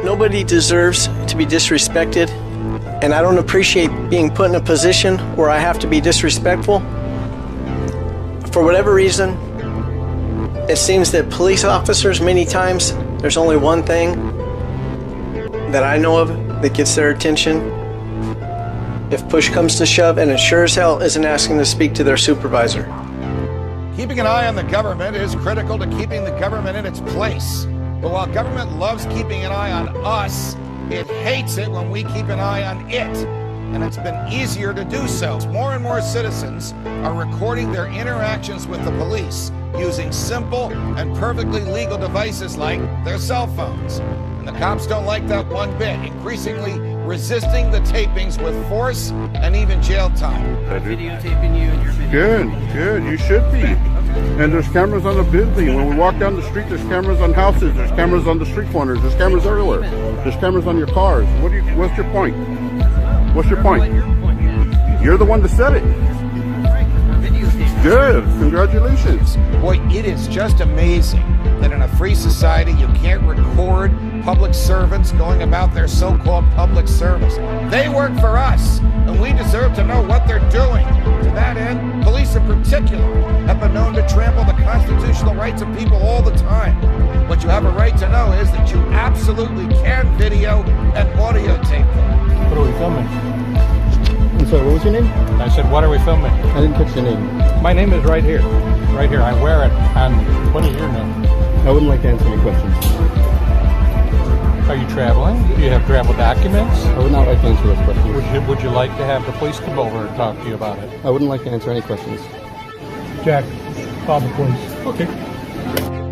Nobody deserves to be disrespected, and I don't appreciate being put in a position where I have to be disrespectful. For whatever reason, it seems that police officers, many times, there's only one thing that I know of that gets their attention. If push comes to shove, and it sure as hell isn't asking to speak to their supervisor. Keeping an eye on the government is critical to keeping the government in its place. But while government loves keeping an eye on us, it hates it when we keep an eye on it. And it's been easier to do so. More and more citizens are recording their interactions with the police using simple and perfectly legal devices like their cell phones. And the cops don't like that one bit, increasingly resisting the tapings with force and even jail time. Videotaping you and your video. Good. You should be. And there's cameras on the building. When we walk down the street, there's cameras on houses. There's cameras on the street corners. There's cameras everywhere. There's cameras on your cars. What's your point? What's your point? You're the one that said it. Good. Congratulations. Boy, it is just amazing that in a free society you can't record public servants going about their so-called public service. They work for us, and we deserve to know what they're doing. To that end, police in particular have been known to trample the constitutional rights of people all the time. What you have a right to know is that you absolutely can video and audio tape them. What are we filming? I'm sorry, what was your name? I said, what are we filming? I didn't catch your name. My name is right here. Right here. I wear it. And what is your name? I wouldn't like to answer any questions. Are you traveling? Do you have travel documents? I would not like to answer those questions. Would you like to have the police come over and talk to you about it? I wouldn't like to answer any questions. Jack, call the police. Okay.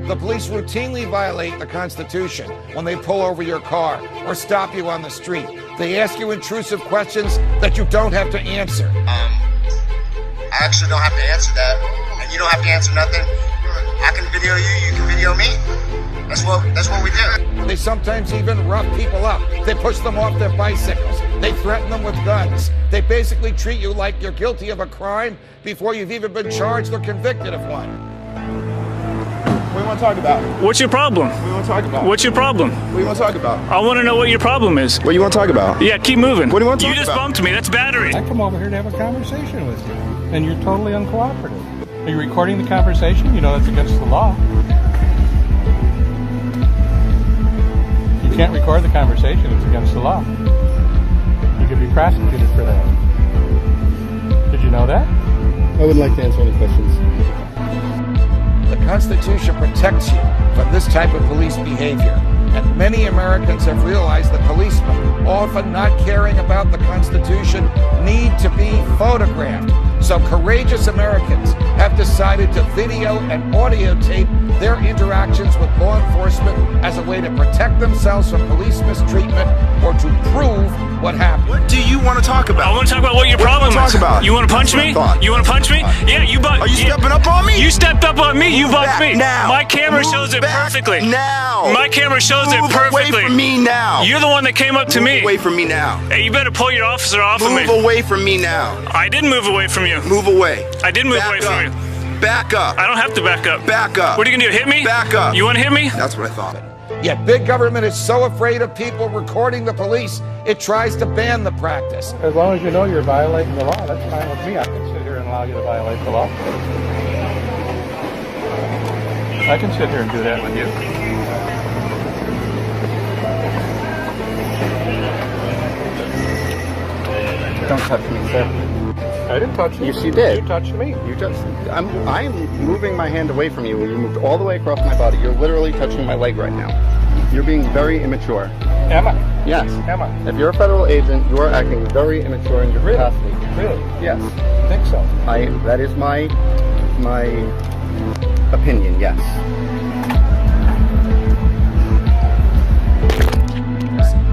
The police routinely violate the Constitution when they pull over your car or stop you on the street. They ask you intrusive questions that you don't have to answer. I actually don't have to answer that, and you don't have to answer nothing. I can video you, you can video me. That's what we do. They sometimes even rough people up. They push them off their bicycles. They threaten them with guns. They basically treat you like you're guilty of a crime before you've even been charged or convicted of one. What do you want to talk about? What's your problem? What do you want to talk about? What's your problem? What do you want to talk about? I want to know what your problem is. What do you want to talk about? Yeah, keep moving. What do you want to talk about? You just about? bumped me. That's battery. I come over here to have a conversation with you, and you're totally uncooperative. Are you recording the conversation? You know that's against the law. You can't record the conversation. It's against the law. You could be prosecuted for that. Did you know that? I wouldn't like to answer any questions. The Constitution protects you from this type of police behavior, and many Americans have realized that policemen, often not caring about the Constitution, need to be photographed. So courageous Americans have decided to video and audio tape their interactions with law enforcement as a way to protect themselves from police mistreatment or to prove what happened. What do you want to talk about? I want to talk about what your problem is. You want to punch me? You want to punch me? Yeah, you bumped. Are you stepping up on me? You stepped up on me. You bumped me. Now. My camera shows it perfectly. Now. My camera shows it perfectly. Move away from me now. You're the one that came up to me. Move away from me now. Hey, you better pull your officer off of me. Move away from me now. I didn't move away from you. Move away. I did move away Back from up. you. Back up. I don't have to back up. Back up. What are you gonna do? Hit me? Back up. You want to hit me? That's what I thought. Yet big government is so afraid of people recording the police, it tries to ban the practice. As long as you know you're violating the law, that's fine with me. I can sit here and allow you to violate the law. I can sit here and do that with you. Don't touch me, sir. I didn't touch you. Yes, you did. You touched me. You just, I'm moving my hand away from you. You moved all the way across my body. You're literally touching my leg right now. You're being very immature. Am I? Yes. Am I? If you're a federal agent, you are acting very immature in your capacity. Really? Yes. I think so. That is my opinion, yes.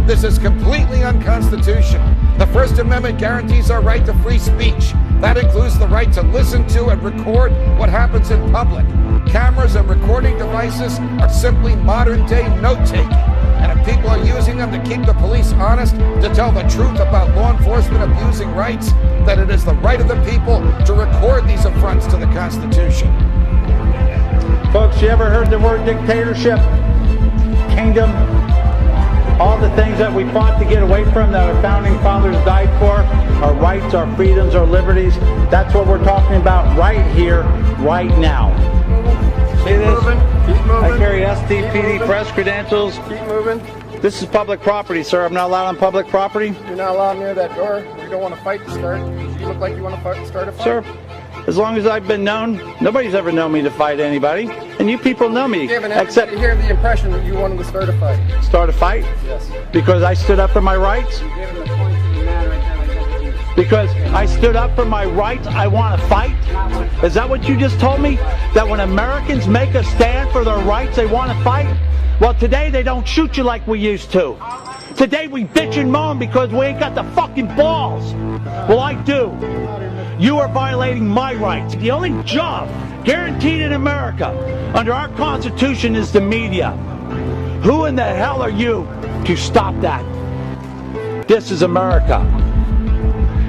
This is completely unconstitutional. The First Amendment guarantees our right to free speech. That includes the right to listen to and record what happens in public. Cameras and recording devices are simply modern-day note-taking. And if people are using them to keep the police honest, to tell the truth about law enforcement abusing rights, then it is the right of the people to record these affronts to the Constitution. Folks, you ever heard the word dictatorship? Kingdom? all the things that we fought to get away from, that our founding fathers died for, our rights, our freedoms, our liberties. That's what we're talking about right here, right now. See this? Keep moving. I carry STPD press credentials. Keep moving. This is public property, sir. I'm not allowed on public property. You're not allowed near that door. We don't want to fight to start. You look like you want to start a fight. Sir, as long as I've been known, nobody's ever known me to fight anybody. And you people know me. Except you hear the impression that you wanted to start a fight. Start a fight? Yes. Because I stood up for my rights? Because I stood up for my rights, I want to fight? Is that what you just told me? That when Americans make a stand for their rights, they want to fight? Well, today they don't shoot you like we used to. Today we bitch and moan because we ain't got the fucking balls. Well, I do. You are violating my rights. The only job guaranteed in America under our Constitution is the media. Who in the hell are you to stop that? This is America.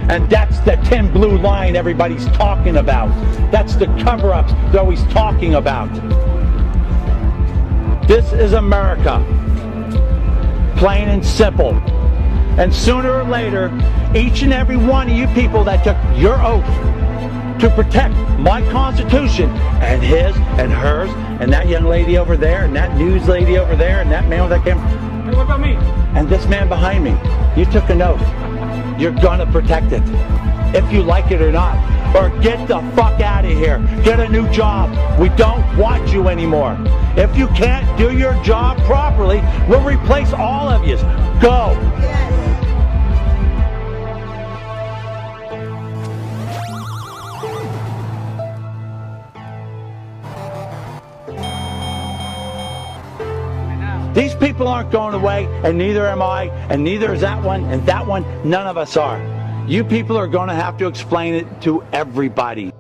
And that's the thin blue line everybody's talking about. That's the cover-ups they're always talking about. This is America. Plain and simple. And sooner or later, each and every one of you people that took your oath to protect my Constitution and his and hers and that young lady over there and that news lady over there and that man with that camera. Hey, what about me? And this man behind me, you took an oath. You're gonna protect it, if you like it or not. Or get the fuck out of here. Get a new job. We don't want you anymore. If you can't do your job properly, we'll replace all of you. Go. These people aren't going away, and neither am I, and neither is that one, and that one. None of us are. You people are going to have to explain it to everybody.